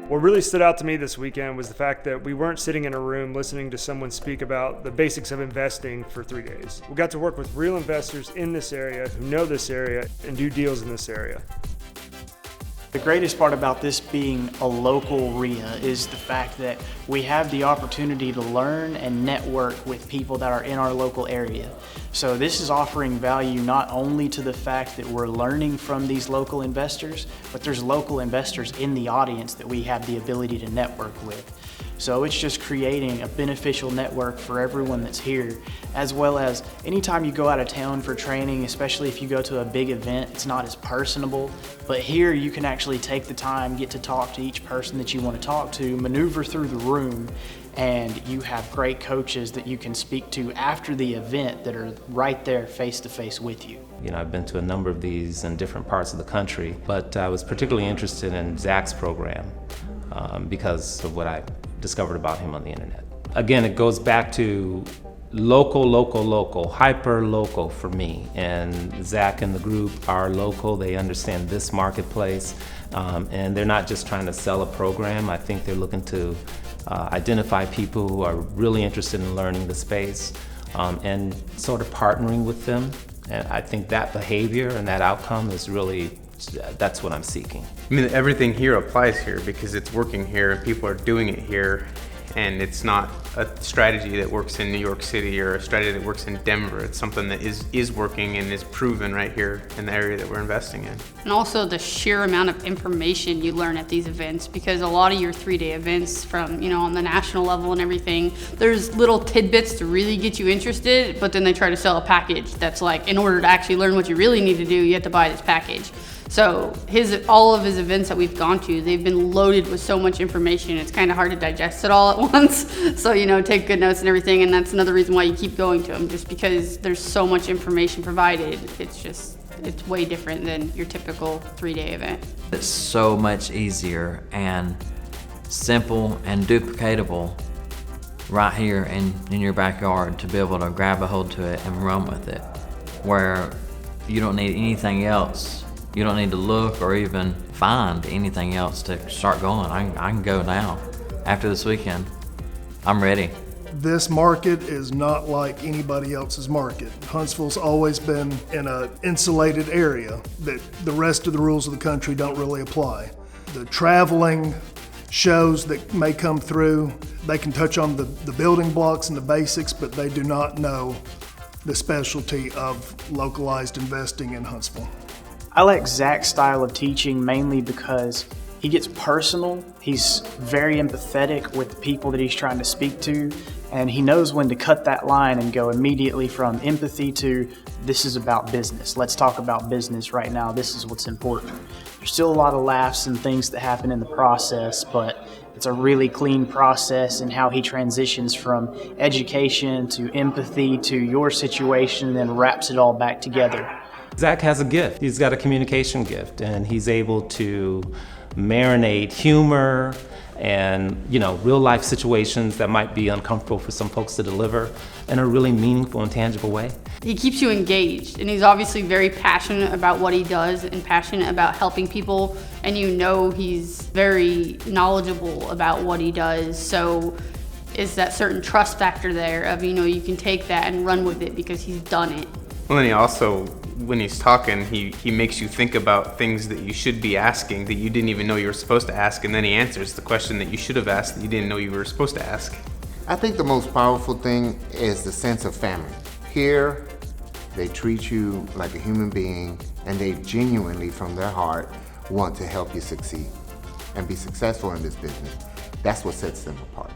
What really stood out to me this weekend was the fact that we weren't sitting in a room listening to someone speak about the basics of investing for 3 days. We got to work with real investors in this area who know this area and do deals in this area. The greatest part about this being a local RIA is the fact that we have the opportunity to learn and network with people that are in our local area. So this is offering value not only to the fact that we're learning from these local investors, but there's local investors in the audience that we have the ability to network with. So it's just creating a beneficial network for everyone that's here, as well as anytime you go out of town for training, especially if you go to a big event, it's not as personable. But here you can actually take the time, get to talk to each person that you want to talk to, maneuver through the room, and you have great coaches that you can speak to after the event that are right there face to face with you. You know, I've been to a number of these in different parts of the country, but I was particularly interested in Zach's program because of what I discovered about him on the internet. Again, it goes back to local, hyper local for me. And Zach and the group are local. They understand this marketplace, and they're not just trying to sell a program. I think they're looking to identify people who are really interested in learning the space and sort of partnering with them. And I think that behavior and that outcome is really, that's what I'm seeking. I mean, everything here applies here because it's working here and people are doing it here, and it's not a strategy that works in New York City or a strategy that works in Denver. It's something that is working and is proven right here in the area that we're investing in. And also the sheer amount of information you learn at these events, because a lot of your 3-day events from, you know, on the national level and everything, there's little tidbits to really get you interested, but then they try to sell a package that's like, in order to actually learn what you really need to do, you have to buy this package. So all of his events that we've gone to, they've been loaded with so much information. It's kind of hard to digest it all at once. So, you know, take good notes and everything. And that's another reason why you keep going to them, just because there's so much information provided. It's way different than your typical 3-day event. It's so much easier and simple and duplicatable right here in your backyard to be able to grab a hold to it and run with it, where you don't need anything else. You don't need to look or even find anything else to start going. I can go now. After this weekend, I'm ready. This market is not like anybody else's market. Huntsville's always been in an insulated area that the rest of the rules of the country don't really apply. The traveling shows that may come through, they can touch on the building blocks and the basics, but they do not know the specialty of localized investing in Huntsville. I like Zach's style of teaching mainly because he gets personal, he's very empathetic with the people that he's trying to speak to, and he knows when to cut that line and go immediately from empathy to, this is about business. Let's talk about business right now. This is what's important. There's still a lot of laughs and things that happen in the process, but it's a really clean process in how he transitions from education to empathy to your situation and then wraps it all back together. Zach has a gift. He's got a communication gift, and he's able to marinate humor and, you know, real life situations that might be uncomfortable for some folks to deliver in a really meaningful and tangible way. He keeps you engaged, and he's obviously very passionate about what he does and passionate about helping people, and you know he's very knowledgeable about what he does. So is that certain trust factor there of, you know, you can take that and run with it because he's done it. Well, and he also, when he's talking, he makes you think about things that you should be asking that you didn't even know you were supposed to ask, and then he answers the question that you should have asked that you didn't know you were supposed to ask. I think the most powerful thing is the sense of family. Here, they treat you like a human being, and they genuinely, from their heart, want to help you succeed and be successful in this business. That's what sets them apart.